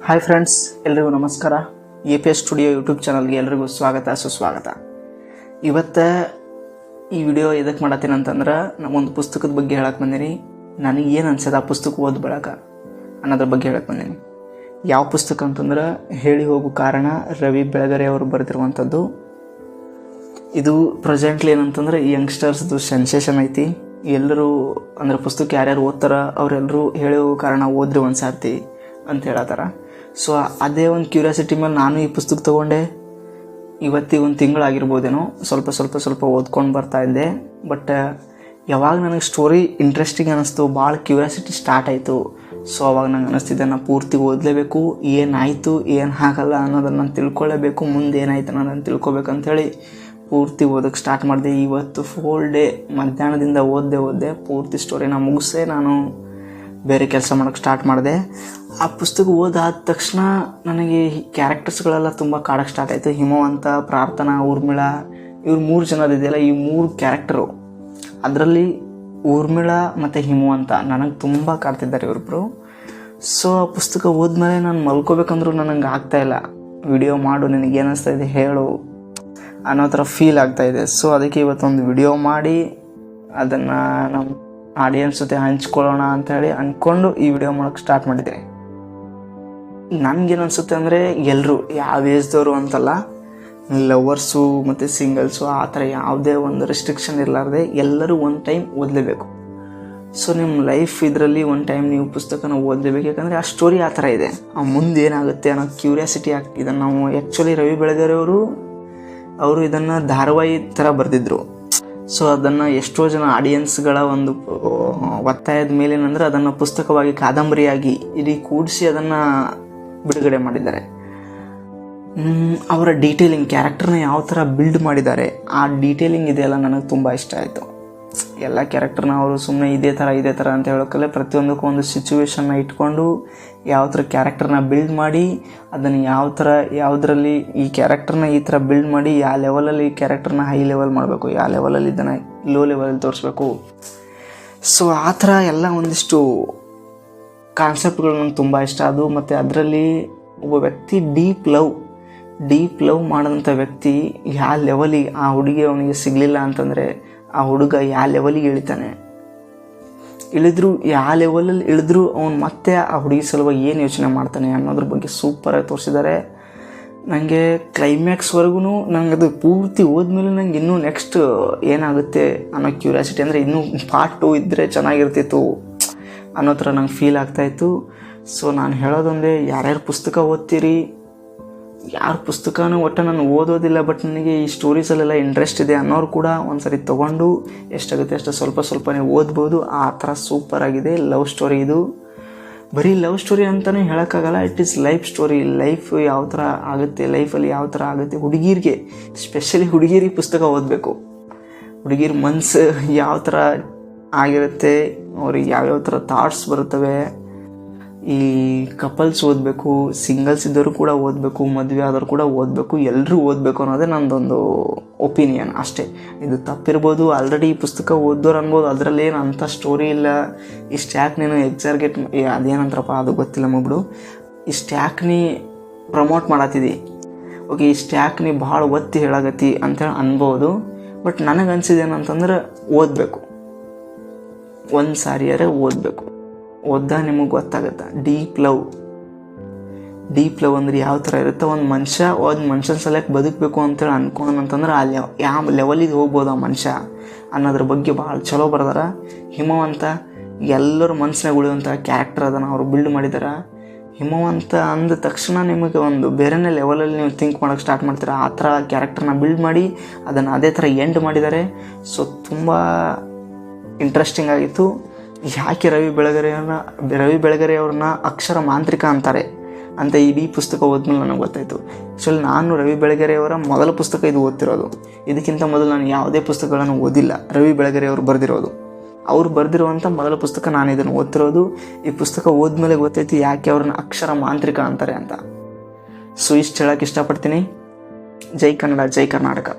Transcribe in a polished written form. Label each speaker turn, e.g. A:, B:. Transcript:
A: Hi friends, ಎಲ್ರಿಗೂ ನಮಸ್ಕಾರ. APS studio YouTube ಚಾನಲ್ಗೆ ಎಲ್ರಿಗೂ ಸ್ವಾಗತ ಸುಸ್ವಾಗತ. ಇವತ್ತು ಈ ವಿಡಿಯೋ ಎದಕ್ಕೆ ಮಾಡತ್ತೀನಿ ಅಂತಂದ್ರೆ, ಒಂದು ಪುಸ್ತಕದ ಬಗ್ಗೆ ಹೇಳಕ್ಕೆ ಬಂದೀನಿ. ನನಗೇನು ಅನ್ಸದ ಆ ಪುಸ್ತಕ ಓದ್ ಬೆಳಕ ಅನ್ನೋದ್ರ ಬಗ್ಗೆ ಹೇಳಕ್ಕೆ ಬಂದೀನಿ. ಯಾವ ಪುಸ್ತಕ ಅಂತಂದ್ರೆ ಹೇಳಿ ಹೋಗೋ ಕಾರಣ, ರವಿ ಬೆಳಗೆರೆ ಅವರು ಬರೆದಿರುವಂಥದ್ದು. ಇದು ಪ್ರೆಸೆಂಟ್ಲಿ ಏನಂತಂದ್ರೆ ಯಂಗ್ಸ್ಟರ್ಸ್ದು ಸೆನ್ಸೇಷನ್ ಐತಿ. ಎಲ್ಲರೂ ಅಂದ್ರೆ ಪುಸ್ತಕ ಯಾರ್ಯಾರು ಓದ್ತಾರ ಅವರೆಲ್ಲರೂ ಹೇಳಿ ಹೋಗೋ ಕಾರಣ ಓದ್ರಿ ಒಂದು ಸಾರ್ತಿ ಅಂತ ಹೇಳತ್ತಾರ. ಸೊ ಅದೇ ಒಂದು ಕ್ಯೂರಿಯಾಸಿಟಿ ಮೇಲೆ ನಾನು ಈ ಪುಸ್ತಕ ತೊಗೊಂಡೆ. ಇವತ್ತಿಗೆ ಒಂದು ತಿಂಗಳಾಗಿರ್ಬೋದೇನೋ, ಸ್ವಲ್ಪ ಓದ್ಕೊಂಡು ಬರ್ತಾ ಇದ್ದೆ. ಬಟ್ ಯಾವಾಗ ನನಗೆ ಸ್ಟೋರಿ ಇಂಟ್ರೆಸ್ಟಿಂಗ್ ಅನ್ನಿಸ್ತು, ಭಾಳ ಕ್ಯೂರಿಯಾಸಿಟಿ ಸ್ಟಾರ್ಟ್ ಆಯಿತು. ಸೊ ಅವಾಗ ನಂಗೆ ಅನ್ನಿಸ್ತಿದ್ದೆ ನಾನು ಪೂರ್ತಿ ಓದಲೇಬೇಕು, ಏನಾಯಿತು ಏನು ಆಗಲ್ಲ ಅನ್ನೋದನ್ನು ನಾನು ತಿಳ್ಕೊಳ್ಳೇಬೇಕು, ಮುಂದೆ ಏನಾಯ್ತು ಅನ್ನೋದನ್ನು ತಿಳ್ಕೊಬೇಕಂಥೇಳಿ ಪೂರ್ತಿ ಓದೋಕ್ಕೆ ಸ್ಟಾರ್ಟ್ ಮಾಡಿದೆ. ಇವತ್ತು ಫುಲ್ ಡೇ ಮಧ್ಯಾಹ್ನದಿಂದ ಓದ್ದೆ ಪೂರ್ತಿ ಸ್ಟೋರಿನ ಮುಗಿಸೇ ನಾನು ಬೇರೆ ಕೆಲಸ ಮಾಡೋಕ್ಕೆ ಸ್ಟಾರ್ಟ್ ಮಾಡಿದೆ. ಆ ಪುಸ್ತಕ ಓದಾದ ತಕ್ಷಣ ನನಗೆ ಕ್ಯಾರೆಕ್ಟರ್ಸ್ಗಳೆಲ್ಲ ತುಂಬ ಕಾಡೋಕ್ಕೆ ಸ್ಟಾರ್ಟ್ ಆಯಿತು. ಹಿಮವಂತ, ಪ್ರಾರ್ಥನಾ, ಊರ್ಮಿಳಾ, ಇವ್ರು 3 ಜನದಿದೆಯಲ್ಲ, ಈ 3 ಕ್ಯಾರೆಕ್ಟರು, ಅದರಲ್ಲಿ ಊರ್ಮಿಳಾ ಮತ್ತು ಹಿಮವಂತ ನನಗೆ ತುಂಬ ಕಾಡ್ತಿದ್ದಾರೆ ಇವರಿಬ್ಬರು. ಸೊ ಆ ಪುಸ್ತಕ ಓದ್ಮೇಲೆ ನಾನು ಮಲ್ಕೋಬೇಕಂದ್ರೂ ನನಗೆ ಆಗ್ತಾಯಿಲ್ಲ. ವಿಡಿಯೋ ಮಾಡು, ನಿನಗೆ ಏನಿಸ್ತಾ ಇದೆ ಹೇಳು ಅನ್ನೋ ಥರ ಫೀಲ್ ಆಗ್ತಾಯಿದೆ. ಸೊ ಅದಕ್ಕೆ ಇವತ್ತೊಂದು ವಿಡಿಯೋ ಮಾಡಿ ಅದನ್ನು ನಮ್ಮ ಆಡಿಯನ್ಸ್ ಜೊತೆ ಹಂಚ್ಕೊಳ್ಳೋಣ ಅಂಥೇಳಿ ಅಂದ್ಕೊಂಡು ಈ ವಿಡಿಯೋ ಮಾಡೋಕ್ಕೆ ಸ್ಟಾರ್ಟ್ ಮಾಡಿದ್ದೆ. ನನಗೇನು ಅನಿಸುತ್ತೆ ಅಂದರೆ, ಎಲ್ಲರೂ ಯಾವ ಏಜ್ದವರು ಅಂತಲ್ಲ, ಲವರ್ಸು ಮತ್ತು ಸಿಂಗಲ್ಸು ಆ ಥರ ಯಾವುದೇ ಒಂದು ರೆಸ್ಟ್ರಿಕ್ಷನ್ ಇರಲಾರ್ದೆ ಎಲ್ಲರೂ ಒಂದು ಟೈಮ್ ಓದಲೇಬೇಕು. ಸೊ ನಿಮ್ಮ ಲೈಫ್ ಇದರಲ್ಲಿ ಒಂದು ಟೈಮ್ ನೀವು ಪುಸ್ತಕನ ಓದಲೇಬೇಕು. ಯಾಕಂದರೆ ಆ ಸ್ಟೋರಿ ಆ ಥರ ಇದೆ. ಆ ಮುಂದೆ ಏನಾಗುತ್ತೆ ಅನ್ನೋ ಕ್ಯೂರಿಯಾಸಿಟಿ ಇದನ್ನು ನಾವು ಆ್ಯಕ್ಚುಲಿ ರವಿ ಬೆಳಗೆರೆ ಅವರು ಇದನ್ನು ಧಾರಾವಾಹಿ ಥರ ಬರೆದಿದ್ರು. ಸೊ ಅದನ್ನು ಎಷ್ಟೋ ಜನ ಆಡಿಯನ್ಸ್ಗಳ ಒಂದು ಒತ್ತಾಯದ ಮೇಲೇನಂದ್ರೆ ಅದನ್ನು ಪುಸ್ತಕವಾಗಿ, ಕಾದಂಬರಿಯಾಗಿ ಇಡೀ ಕೂಡಿಸಿ ಅದನ್ನು ಬಿಡುಗಡೆ ಮಾಡಿದ್ದಾರೆ. ಅವರ ಡೀಟೇಲಿಂಗ್, ಕ್ಯಾರೆಕ್ಟರ್ನ ಯಾವ ಥರ ಬಿಲ್ಡ್ ಮಾಡಿದ್ದಾರೆ, ಆ ಡೀಟೇಲಿಂಗ್ ಇದೆಯಲ್ಲ ನನಗೆ ತುಂಬ ಇಷ್ಟ ಆಯಿತು. ಎಲ್ಲ ಕ್ಯಾರೆಕ್ಟರ್ನ ಅವರು ಸುಮ್ಮನೆ ಇದೇ ಥರ ಅಂತ ಹೇಳೋಕ್ಕಲ್ಲೇ ಪ್ರತಿಯೊಂದಕ್ಕೂ ಒಂದು ಸಿಚುವೇಶನ್ನ ಇಟ್ಕೊಂಡು ಯಾವ ಥರ ಕ್ಯಾರೆಕ್ಟರ್ನ ಬಿಲ್ಡ್ ಮಾಡಿ, ಅದನ್ನು ಯಾವುದರಲ್ಲಿ ಈ ಕ್ಯಾರೆಕ್ಟರ್ನ ಈ ಥರ ಬಿಲ್ಡ್ ಮಾಡಿ ಯಾವ ಲೆವೆಲಲ್ಲಿ ಈ ಕ್ಯಾರೆಕ್ಟರ್ನ ಹೈ ಲೆವೆಲ್ ಮಾಡಬೇಕು, ಯಾವ ಲೆವೆಲಲ್ಲಿ ಇದನ್ನು ಲೋ ಲೆವೆಲಲ್ಲಿ ತೋರಿಸ್ಬೇಕು. ಸೊ ಆ ಥರ ಎಲ್ಲ ಒಂದಿಷ್ಟು ಕಾನ್ಸೆಪ್ಟ್ಗಳು ನಂಗೆ ತುಂಬ ಇಷ್ಟ ಅದು. ಮತ್ತು ಅದರಲ್ಲಿ ಒಬ್ಬ ವ್ಯಕ್ತಿ ಡೀಪ್ ಲವ್ ಮಾಡಿದಂಥ ವ್ಯಕ್ತಿ ಯಾವ ಲೆವೆಲಿಗೆ ಆ ಹುಡುಗಿ ಅವನಿಗೆ ಸಿಗಲಿಲ್ಲ ಅಂತಂದರೆ ಆ ಹುಡುಗ ಯಾವ ಲೆವೆಲಿಗೆ ಯಾವ ಲೆವೆಲಲ್ಲಿ ಇಳಿದ್ರು ಅವನು ಮತ್ತೆ ಆ ಹುಡುಗಿ ಸಲುವಾಗಿ ಏನು ಯೋಚನೆ ಮಾಡ್ತಾನೆ ಅನ್ನೋದ್ರ ಬಗ್ಗೆ ಸೂಪರಾಗಿ ತೋರಿಸಿದ್ದಾರೆ. ನನಗೆ ಕ್ಲೈಮ್ಯಾಕ್ಸ್ವರೆಗೂ ನಂಗೆ ಅದು ಪೂರ್ತಿ ಹೋದ್ಮೇಲೆ ನಂಗೆ ಇನ್ನೂ ನೆಕ್ಸ್ಟ್ ಏನಾಗುತ್ತೆ ಅನ್ನೋ ಕ್ಯೂರಿಯಾಸಿಟಿ, ಅಂದರೆ ಇನ್ನೂ ಪಾರ್ಟ್ 2 ಇದ್ದರೆ ಚೆನ್ನಾಗಿರ್ತಿತ್ತು ಅನ್ನೋ ಥರ ನಂಗೆ ಫೀಲ್ ಆಗ್ತಾಯಿತ್ತು. ಸೊ ನಾನು ಹೇಳೋದೊಂದೇ, ಯಾರ್ಯಾರು ಪುಸ್ತಕ ಓದ್ತೀರಿ, ಯಾರು ಪುಸ್ತಕನೂ ಒಟ್ಟು ನಾನು ಓದೋದಿಲ್ಲ ಬಟ್ ನನಗೆ ಈ ಸ್ಟೋರೀಸಲ್ಲೆಲ್ಲ ಇಂಟ್ರೆಸ್ಟ್ ಇದೆ ಅನ್ನೋರು ಕೂಡ ಒಂದು ಸರಿ ತೊಗೊಂಡು ಎಷ್ಟಾಗುತ್ತೆ ಅಷ್ಟು ಸ್ವಲ್ಪನೇ ಓದ್ಬೋದು. ಆ ಥರ ಸೂಪರಾಗಿದೆ ಲವ್ ಸ್ಟೋರಿ. ಇದು ಬರೀ ಲವ್ ಸ್ಟೋರಿ ಅಂತಲೇ ಹೇಳೋಕ್ಕಾಗಲ್ಲ, it is life story. Life ಯಾವ ಥರ ಆಗುತ್ತೆ, ಲೈಫಲ್ಲಿ ಯಾವ ಥರ ಆಗುತ್ತೆ, ಹುಡುಗಿರಿಗೆ ಸ್ಪೆಷಲಿ ಹುಡುಗಿರಿಗೆ ಪುಸ್ತಕ ಓದಬೇಕು. ಹುಡುಗಿರ ಮನಸ್ಸು ಯಾವ ಥರ ಆಗಿರುತ್ತೆ, ಅವ್ರಿಗೆ ಯಾವ್ಯಾವ ಥರ ಥಾಟ್ಸ್ ಬರುತ್ತವೆ. ಈ ಕಪಲ್ಸ್ ಓದಬೇಕು, ಸಿಂಗಲ್ಸ್ ಇದ್ದವರು ಕೂಡ ಓದಬೇಕು, ಮದುವೆ ಆದವರು ಕೂಡ ಓದಬೇಕು, ಎಲ್ಲರೂ ಓದಬೇಕು ಅನ್ನೋದೇ ನನ್ನದೊಂದು ಒಪಿನಿಯನ್ ಅಷ್ಟೇ. ಇದು ತಪ್ಪಿರ್ಬೋದು, ಆಲ್ರೆಡಿ ಈ ಪುಸ್ತಕ ಓದೋರು ಅನ್ಬೋದು, ಅದರಲ್ಲೇನು ಅಂಥ ಸ್ಟೋರಿ ಇಲ್ಲ, ಇಷ್ಟು ಯಾಕೆ ನೀನು ಎಕ್ಸಾರ್ಗೇಟ್ ಅದೇನಂತಾರಪ್ಪ ಅದು ಗೊತ್ತಿಲ್ಲ ಮಗಳು, ಇಷ್ಟು ಯಾಕೆ ನೀ ಪ್ರಮೋಟ್ ಮಾಡತ್ತಿದ್ದಿ, ಓಕೆ ಇಷ್ಟು ಯಾಕೆ ನೀ ಭಾಳ ಒತ್ತಿ ಹೇಳಾಗತ್ತಿ ಅಂತೇಳಿ ಅನ್ಬೋದು. ಬಟ್ ನನಗೆ ಅನ್ಸಿದ್ದೇನಂತಂದ್ರೆ ಓದಬೇಕು, ಒಂದು ಸಾರಿಯಾರೆ ಓದಬೇಕು. ಓದ್ದ ನಿಮಗೆ ಗೊತ್ತಾಗುತ್ತೆ ಡೀಪ್ ಲವ್ ಅಂದ್ರೆ ಯಾವ ಥರ ಇರುತ್ತೆ. ಒಂದು ಮನುಷ್ಯನ ಸಲಕ್ಕೆ ಬದುಕಬೇಕು ಅಂತೇಳಿ ಅನ್ಕೊಂಡಂತಂದ್ರೆ ಅಲ್ಲಿ ಯಾವ ಲೆವೆಲಿಗೆ ಹೋಗ್ಬೋದು ಆ ಮನುಷ್ಯ ಅನ್ನೋದ್ರ ಬಗ್ಗೆ ಭಾಳ ಚಲೋ ಬರ್ದಾರ. ಹಿಮವಂತ ಎಲ್ಲರ ಮನಸ್ಸಿನಾಗ ಉಳಿಯುವಂಥ ಕ್ಯಾರೆಕ್ಟರ್ ಅದನ್ನು ಅವರು ಬಿಲ್ಡ್ ಮಾಡಿದ್ದಾರೆ. ಹಿಮವಂತ ಅಂದ ತಕ್ಷಣ ನಿಮಗೆ ಒಂದು ಬೇರೆನೇ ಲೆವೆಲಲ್ಲಿ ನೀವು ಥಿಂಕ್ ಮಾಡೋಕ್ಕೆ ಸ್ಟಾರ್ಟ್ ಮಾಡ್ತೀರ. ಆ ಥರ ಕ್ಯಾರೆಕ್ಟರ್ನ ಬಿಲ್ಡ್ ಮಾಡಿ ಅದನ್ನು ಅದೇ ಥರ ಎಂಡ್ ಮಾಡಿದ್ದಾರೆ. ಸೊ ತುಂಬ ಇಂಟ್ರೆಸ್ಟಿಂಗ್ ಆಗಿತ್ತು. ಯಾಕೆ ರವಿ ಬೆಳಗೆರೆ ಅವ್ರನ್ನ ಅಕ್ಷರ ಮಾಂತ್ರಿಕ ಅಂತಾರೆ ಅಂತ ಇಡೀ ಪುಸ್ತಕ ಓದ್ಮೇಲೆ ನನಗೆ ಗೊತ್ತಾಯಿತು. ಆ್ಯಕ್ಚುಲಿ ನಾನು ರವಿ ಬೆಳಗೆರೆಯವರ ಮೊದಲ ಪುಸ್ತಕ ಇದು ಓದ್ತಿರೋದು. ಇದಕ್ಕಿಂತ ಮೊದಲು ನಾನು ಯಾವುದೇ ಪುಸ್ತಕಗಳನ್ನು ಓದಿಲ್ಲ. ರವಿ ಬೆಳಗೆರೆ ಅವರು ಬರೆದಿರುವಂಥ ಮೊದಲ ಪುಸ್ತಕ ನಾನು ಇದನ್ನು ಓದ್ತಿರೋದು. ಈ ಪುಸ್ತಕ ಓದ್ಮೇಲೆ ಗೊತ್ತಾಯ್ತು ಯಾಕೆ ಅವ್ರನ್ನ ಅಕ್ಷರ ಮಾಂತ್ರಿಕ ಅಂತಾರೆ ಅಂತ. ಸೊ ಇಷ್ಟು ಹೇಳೋಕ್ಕೆ ಇಷ್ಟಪಡ್ತೀನಿ. ಜೈ ಕನ್ನಡ, ಜೈ ಕರ್ನಾಟಕ.